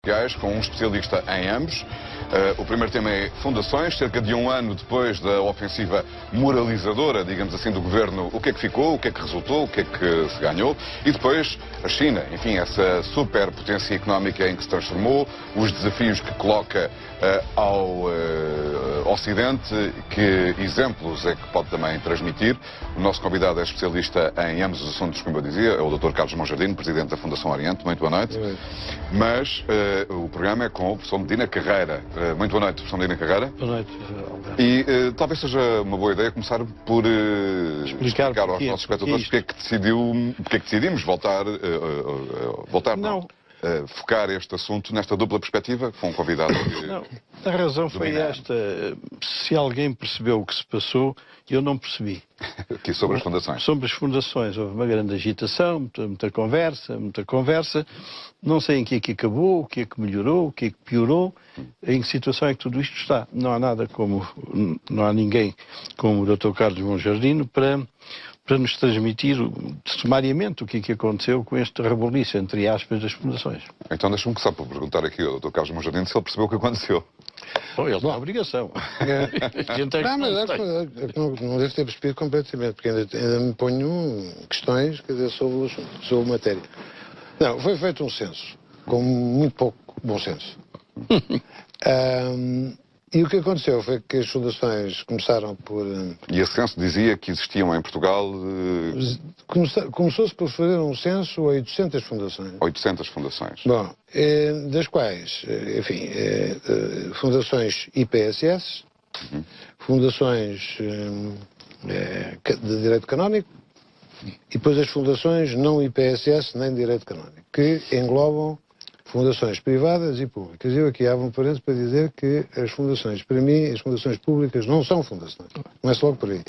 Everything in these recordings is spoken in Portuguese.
especiais com um especialista em ambos. O primeiro tema é fundações. Cerca de um ano depois da ofensiva moralizadora, digamos assim, do governo, o que é que ficou, o que é que resultou, o que é que se ganhou. E depois a China, enfim, essa superpotência económica em que se transformou, os desafios que coloca ao Ocidente, que exemplos é que pode também transmitir. O nosso convidado é especialista em ambos os assuntos, como eu dizia, é o Dr. Carlos Monjardim, presidente da Fundação Oriente. Muito boa noite. Mas o programa é com o professor Medina Carreira. Muito boa noite, professor Medina Carreira. Boa noite, Alberto. E talvez seja uma boa ideia começar por explicar aos nossos espectadores porque é que decidimos voltar focar este assunto nesta dupla perspectiva, com um convidado que... Não, a razão foi esta. Se alguém percebeu o que se passou, eu não percebi. Aqui sobre as fundações. Sobre as fundações. Houve uma grande agitação, muita conversa. Não sei em que é que acabou, o que é que melhorou, o que é que piorou, em que situação é que tudo isto está. Não há ninguém como o Dr. Carlos Monjardim para nos transmitir sumariamente o que é que aconteceu com este rebuliço, entre aspas, das fundações. Então deixa-me começar por perguntar aqui ao Dr. Carlos Monjardim se ele percebeu o que aconteceu. Bom, ele tem a obrigação. Não deve ter percebido completamente, porque ainda me ponho questões, quer dizer, sobre o assunto, sobre a matéria. Não, foi feito um censo, com muito pouco bom senso. E o que aconteceu foi que as fundações começaram por... E esse censo dizia que existiam em Portugal... Começou-se por fazer um censo a 800 fundações. 800 fundações. Bom, das quais, enfim, fundações IPSS, fundações de direito canónico, e depois as fundações não IPSS nem de direito canónico, que englobam fundações privadas e públicas. Eu aqui abro um parênteses para dizer que as fundações, para mim, as fundações públicas não são fundações. Começo logo por aí.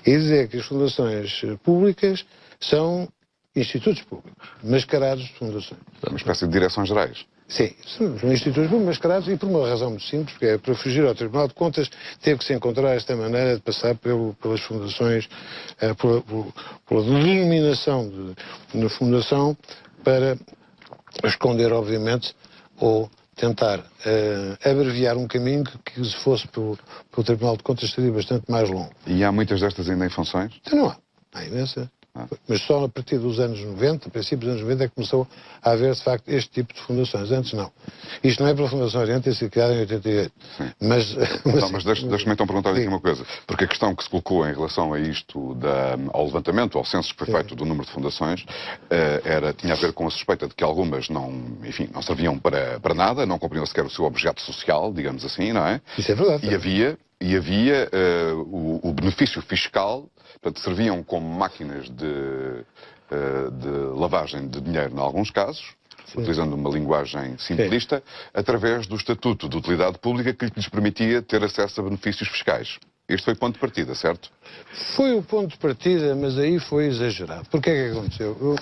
E dizer que as fundações públicas são institutos públicos, mascarados de fundações. Uma espécie de direções gerais. Sim, são institutos públicos mascarados e por uma razão muito simples, que é para fugir ao Tribunal de Contas, teve que se encontrar esta maneira de passar pelas fundações, pela denominação de fundação, para esconder, obviamente, ou tentar abreviar um caminho que se fosse pelo Tribunal de Contas seria bastante mais longo. E há muitas destas ainda em funções? Então não há. Há imensa. Mas só a partir dos anos 90, princípios dos anos 90, é que começou a haver, de facto, este tipo de fundações. Antes não. Isto não é pela Fundação Oriente, ter sido criada em 88. Mas deixa-me então perguntar aqui uma coisa. Porque a questão que se colocou em relação a isto, ao levantamento, ao censo que foi feito do número de fundações, tinha a ver com a suspeita de que algumas não serviam para nada, não cumpriam sequer o seu objeto social, digamos assim, não é? Isso é verdade. E havia o benefício fiscal. Portanto, serviam como máquinas de lavagem de dinheiro, em alguns casos, utilizando uma linguagem simplista, através do Estatuto de Utilidade Pública que lhes permitia ter acesso a benefícios fiscais. Este foi o ponto de partida, certo? Foi o ponto de partida, mas aí foi exagerado. Porquê é que aconteceu?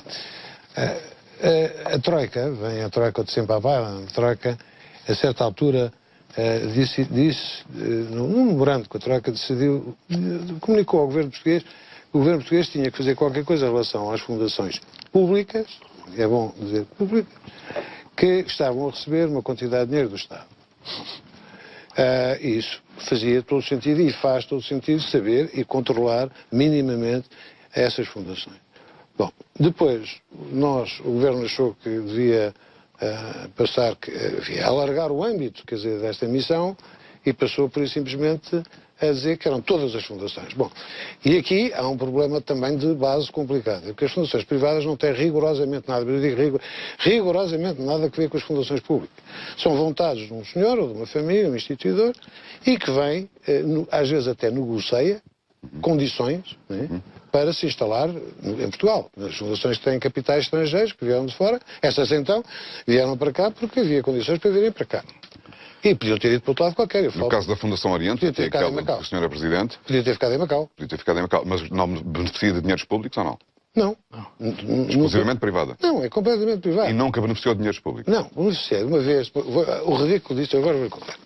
A Troika, vem a Troika de sempre à baila, a Troika, a certa altura... disse num memorando que a Troika decidiu, comunicou ao governo português que o governo português tinha que fazer qualquer coisa em relação às fundações públicas, é bom dizer públicas, que estavam a receber uma quantidade de dinheiro do Estado. Isso fazia todo o sentido e faz todo o sentido saber e controlar minimamente essas fundações. Bom, depois o governo achou que devia alargar o âmbito, quer dizer, desta missão e passou por isso simplesmente a dizer que eram todas as fundações. Bom, e aqui há um problema também de base complicado, porque as fundações privadas não têm rigorosamente nada, eu digo rigorosamente nada a ver com as fundações públicas. São vontades de um senhor ou de uma família, um instituidor, e que vem, às vezes até negocia condições, né, para se instalar em Portugal. As fundações que têm capitais estrangeiros, que vieram de fora, essas então vieram para cá porque havia condições para virem para cá. E podiam ter ido para outro lado qualquer. No caso da Fundação Oriente, que é aquela que o senhor é presidente... Podia ter ficado em Macau. Mas não beneficia de dinheiros públicos ou não? Não. Exclusivamente privada? Não, é completamente privada. E nunca beneficiou de dinheiros públicos? Não, beneficiei uma vez, o ridículo disto agora vou contar.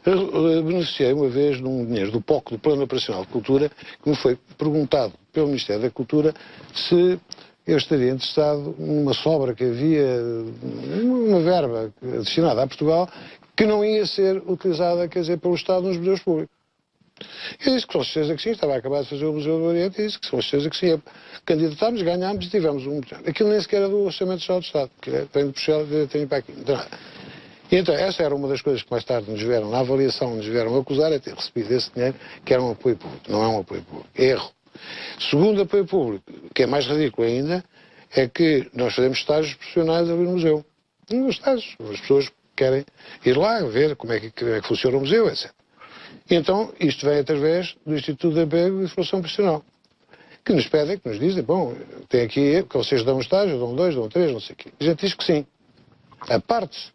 Beneficiei uma vez de um dinheiro do POC, do Plano Operacional de Cultura, que me foi perguntado pelo Ministério da Cultura se eu estaria interessado numa sobra que havia, uma verba destinada a Portugal, que não ia ser utilizada, quer dizer, pelo Estado nos museus públicos. Eu disse que com certeza que sim, estava a acabar de fazer o Museu do Oriente e disse que com certeza que sim. Candidatámos, ganhámos e tivemos um... Aquilo nem sequer era do Orçamento Geral do Estado, que vem de Bruxelas, tem para aqui. E então, essa era uma das coisas que mais tarde nos vieram, na avaliação, nos vieram acusar, é ter recebido esse dinheiro, que era um apoio público. Não é um apoio público. Erro. Segundo apoio público, que é mais ridículo ainda, é que nós fazemos estágios profissionais ali no museu. Nos estágios. As pessoas querem ir lá ver como é que funciona o museu, etc. E então, isto vem através do Instituto de Emprego e Formação Profissional, que nos pedem, que nos dizem, bom, tem aqui, que vocês dão um estágio, dão 2, dão 3, não sei o quê. A gente diz que sim. A parte,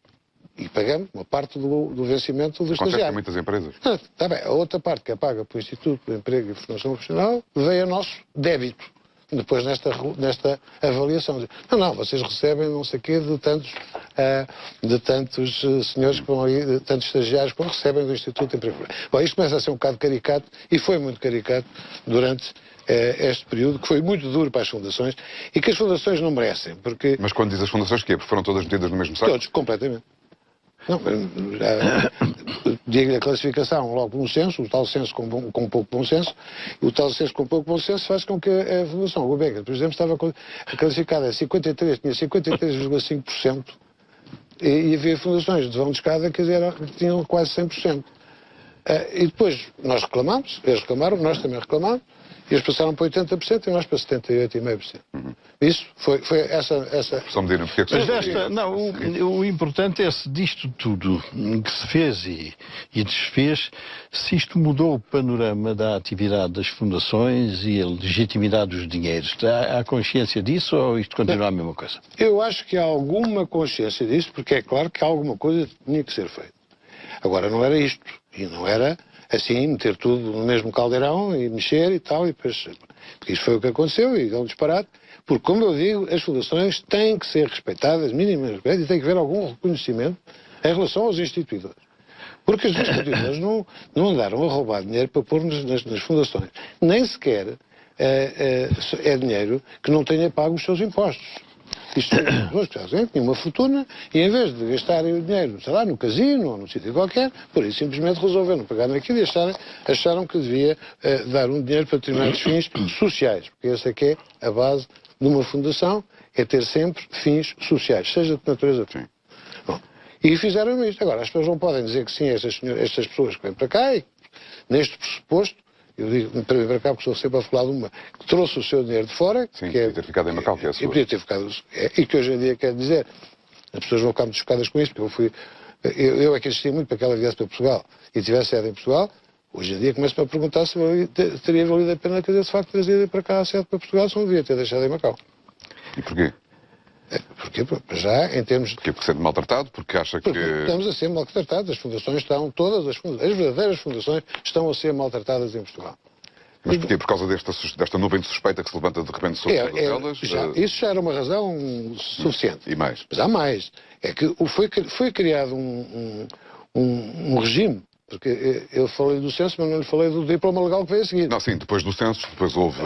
e pagamos uma parte do vencimento do estagiário. Muitas empresas. Está bem, a outra parte que é paga pelo Instituto de Emprego e Formação Profissional veio a nosso débito. Depois nesta avaliação. Não, vocês recebem não sei o quê de tantos senhores que vão ali, de tantos estagiários que recebem do Instituto de Emprego. Bom, isto começa a ser um bocado caricato, e foi muito caricato durante este período, que foi muito duro para as fundações, e que as fundações não merecem, porque... Mas quando diz as fundações, o quê? Porque foram todas metidas no mesmo saco? Todos, completamente. Não, digo-lhe a classificação logo no censo, o tal censo com pouco bom senso, o tal censo com pouco bom senso faz com que a Fundação Gulbenkian, por exemplo, estava classificada a 53, tinha 53,5%, e havia fundações de vão de escada que tinham quase 100%. E depois nós reclamamos, eles reclamaram, nós também reclamamos, e eles passaram para 80% e nós para 78,5%. Isso foi essa... Só me direm porque é que o importante é se disto tudo que se fez e desfez, se isto mudou o panorama da atividade das fundações e a legitimidade dos dinheiros. Há consciência disso ou isto continua a mesma coisa? Eu acho que há alguma consciência disso, porque é claro que alguma coisa tinha que ser feita. Agora, não era isto. E não era assim, meter tudo no mesmo caldeirão e mexer e tal. E depois, isso foi o que aconteceu e deu um disparate. Porque, como eu digo, as fundações têm que ser respeitadas, minimamente, e tem que haver algum reconhecimento em relação aos instituidores. Porque os instituidores não andaram a roubar dinheiro para pôr nas fundações. Nem sequer é dinheiro que não tenha pago os seus impostos. Isto são pessoas que tinham uma fortuna e, em vez de gastarem o dinheiro, sei lá, no casino ou num sítio qualquer, por isso simplesmente resolveram pegar naquilo e acharam que devia dar um dinheiro para determinados fins sociais. Porque essa é que é a base de uma fundação, é ter sempre fins sociais, seja de natureza. Sim. Bom, e fizeram isto. Agora, as pessoas não podem dizer que sim, estas pessoas que vêm para cá, e neste pressuposto, eu digo para cá porque estou sempre a falar de uma que trouxe o seu dinheiro de fora. Sim, que podia ter ficado em Macau, que é a sua. Podia ter ficado, e que hoje em dia quer dizer, as pessoas vão ficar muito chocadas com isso, porque eu é que insistia muito para que ela viesse para Portugal e tivesse sede em Portugal. Hoje em dia começo-me a perguntar se teria valido a pena, quer dizer, de facto, trazer para cá a sede para Portugal, se não devia ter deixado em Macau. E porquê? Porque, já, em termos de... Porque sendo maltratado? Porque acha que... Porque estamos a ser maltratados. As fundações estão, todas as verdadeiras fundações estão a ser maltratadas em Portugal. Mas porquê? Por causa desta nuvem de suspeita que se levanta de repente sobre elas? Isso já era uma razão suficiente. E mais? Mas há mais. É que foi criado um regime. Porque eu falei do censo, mas não lhe falei do diploma legal que veio a seguir. Não, sim, depois do censo, depois houve,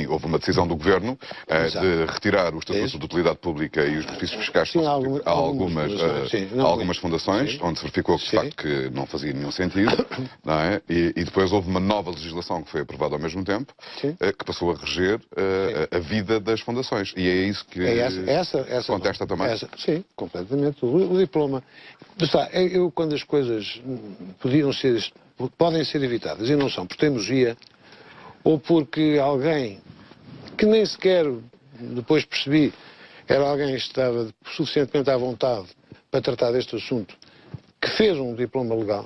houve uma decisão do Governo de retirar o Estatuto de Utilidade Pública e os benefícios fiscais a algumas fundações, onde se verificou que, de facto, que não fazia nenhum sentido, não é? E depois houve uma nova legislação que foi aprovada ao mesmo tempo, que passou a reger a vida das fundações. E é isso que contesta também? Sim, completamente. O diploma... Eu, quando as coisas podem ser evitadas e não são por teimosia ou porque alguém que nem sequer depois percebi era alguém que estava suficientemente à vontade para tratar deste assunto, que fez um diploma legal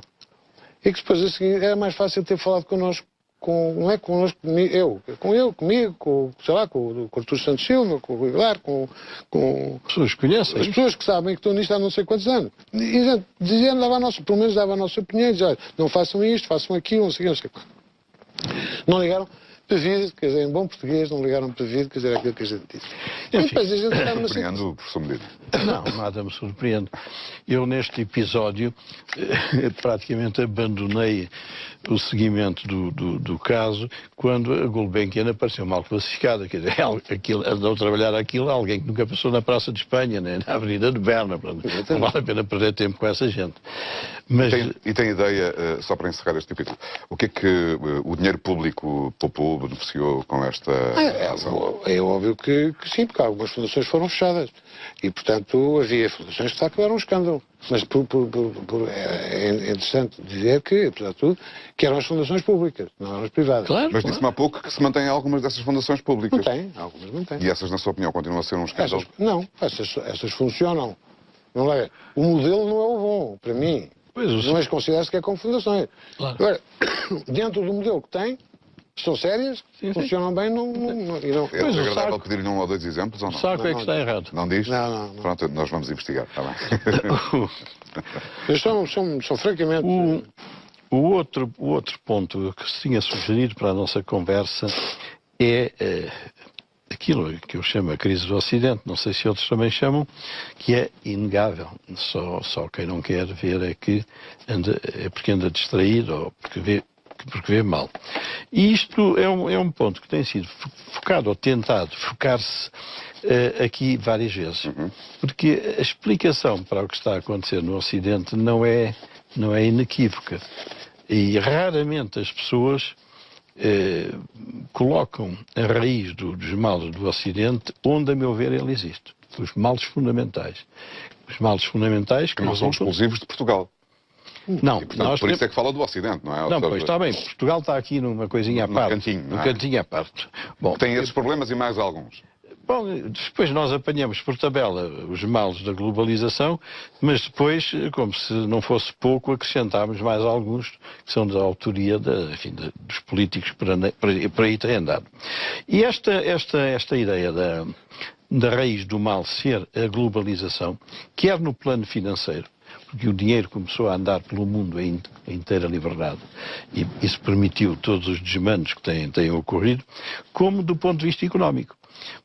e que depois a seguir era mais fácil ter falado connosco, não é connosco, comigo, sei lá, com o Artur Santos Silva, com o Rui Vilar, com pessoas que conhecem. As pessoas que sabem que estão nisto há não sei quantos anos. E dizendo, pelo menos dava a nossa opinião, dizia, não façam isto, façam aquilo, não sei o que. Não ligaram, Pavide, quer dizer, em bom português, não ligaram pavide, quer dizer, aquilo que a gente disse. E depois a gente está numa Surpreendo, professor Medina. Não, nada me surpreende. Eu, neste episódio, praticamente abandonei o seguimento do caso quando a Gulbenkian apareceu mal classificada. Quer dizer, andou a trabalhar aquilo alguém que nunca passou na Praça de Espanha, nem na Avenida de Berna. Não vale a pena perder tempo com essa gente. Mas... E tem ideia, só para encerrar este capítulo, o que é que o dinheiro público poupou, beneficiou com esta ação? É óbvio que sim, porque algumas fundações foram fechadas. E, portanto, havia fundações que está que era um escândalo. Mas é interessante dizer que, apesar de tudo, que eram as fundações públicas, não eram as privadas. Claro, Mas disse-me há pouco que se mantém algumas dessas fundações públicas. Mantém, algumas mantêm. E essas, na sua opinião, continuam a ser um escândalo? Essas funcionam. Não é? O modelo não é o bom, para mim. Não as considero sequer como fundações. Claro. Agora, dentro do modelo que tem, são sérias, funcionam bem, não... É agradável pedir-lhe um ou dois exemplos, ou não? O saco é que está errado. Não diz? Não. Pronto, nós vamos investigar, está bem. Eles são francamente... O outro ponto que se tinha sugerido para a nossa conversa é aquilo que eu chamo a crise do Ocidente, não sei se outros também chamam, que é inegável. Só quem não quer ver é porque anda distraído ou porque vê mal. E isto é um ponto que tem sido focado ou tentado focar-se aqui várias vezes. Porque a explicação para o que está a acontecer no Ocidente não é inequívoca. E raramente as pessoas colocam a raiz dos males do Ocidente onde, a meu ver, ele existe. Os males fundamentais. Os males fundamentais que não são exclusivos de Portugal. Não, e, portanto, por isso é que fala do Ocidente, não é? Não, pois está bem. Portugal está aqui numa coisinha à parte. Num cantinho à parte. Bom, tem esses problemas e mais alguns. Bom, depois nós apanhamos por tabela os males da globalização, mas depois, como se não fosse pouco, acrescentámos mais alguns que são da autoria dos políticos por aí têm andado. E esta ideia da raiz do mal ser a globalização, quer no plano financeiro, porque o dinheiro começou a andar pelo mundo em inteira liberdade e isso permitiu todos os desmandos que têm ocorrido, como do ponto de vista económico.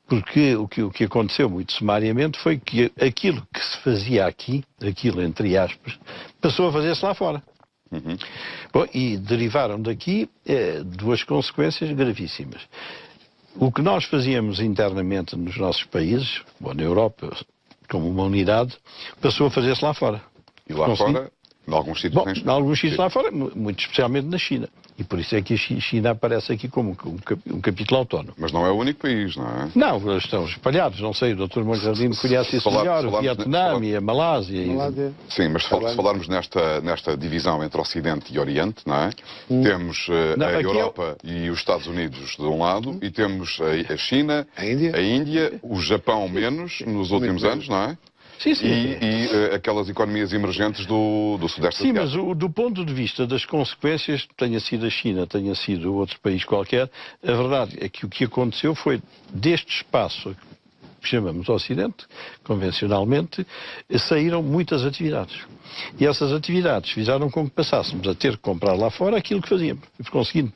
Porque o que aconteceu muito sumariamente foi que aquilo que se fazia aqui, aquilo entre aspas, passou a fazer-se lá fora. Bom, e derivaram daqui duas consequências gravíssimas. O que nós fazíamos internamente nos nossos países, na Europa, como uma unidade, passou a fazer-se lá fora. E lá fora, em alguns sítios... Em alguns sítios lá fora, muito especialmente na China. E por isso é que a China aparece aqui como um capítulo autónomo. Mas não é o único país, não é? Não, eles estão espalhados. Não sei, o Dr. Monjardino conhece isso melhor, o Vietnã e a Malásia. Sim, mas se falarmos nesta divisão entre Ocidente e Oriente, não é? Temos a Europa e os Estados Unidos de um lado e temos a China, a Índia, o Japão menos nos últimos anos, não é? Sim. E aquelas economias emergentes do Sudeste Asiático. Sim, mas do ponto de vista das consequências, tenha sido a China, tenha sido outro país qualquer, a verdade é que o que aconteceu foi, deste espaço que chamamos Ocidente, convencionalmente, saíram muitas atividades. E essas atividades fizeram com que passássemos a ter que comprar lá fora aquilo que fazíamos. Conseguindo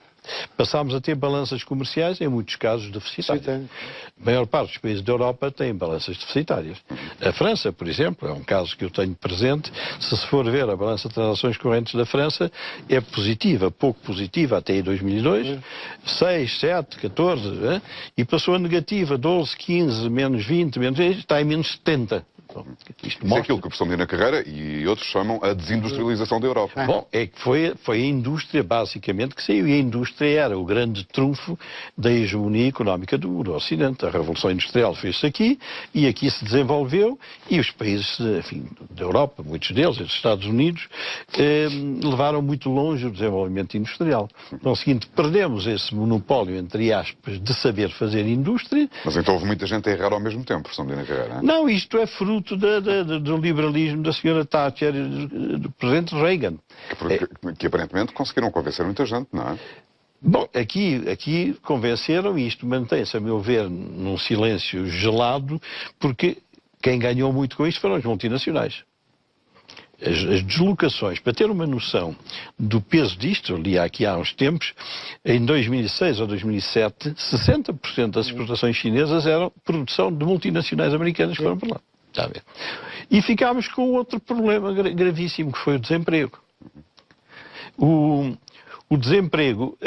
passámos a ter balanças comerciais, em muitos casos, deficitárias. A maior parte dos países da Europa têm balanças deficitárias. A França, por exemplo, é um caso que eu tenho presente. Se for ver a balança de transações correntes da França, é positiva, pouco positiva até em 2002, 6, 7, 14, e passou a negativa, 12, 15, menos 20, menos 20, está em menos 70. Bom, isto é aquilo que o professor Medina Carreira e outros chamam a desindustrialização da Europa. Bom, é que foi a indústria, basicamente, que saiu. E a indústria era o grande trunfo da hegemonia económica do Ocidente. A Revolução Industrial fez-se aqui, e aqui se desenvolveu, e os países, enfim, da Europa, muitos deles, os Estados Unidos, levaram muito longe o desenvolvimento industrial. Então, é o seguinte, perdemos esse monopólio, entre aspas, de saber fazer indústria. Mas então houve muita gente a errar ao mesmo tempo, professor Medina Carreira. Não, isto é fruto do liberalismo da senhora Thatcher e do presidente Reagan. Que aparentemente conseguiram convencer muita gente, não é? Bom, aqui convenceram, e isto mantém-se, a meu ver, num silêncio gelado, porque quem ganhou muito com isto foram os multinacionais. as deslocações, para ter uma noção do peso disto, li aqui há uns tempos, em 2006 ou 2007, 60% das exportações chinesas eram produção de multinacionais americanas que foram para lá. Está a ver? E ficámos com outro problema gravíssimo, que foi o desemprego. O desemprego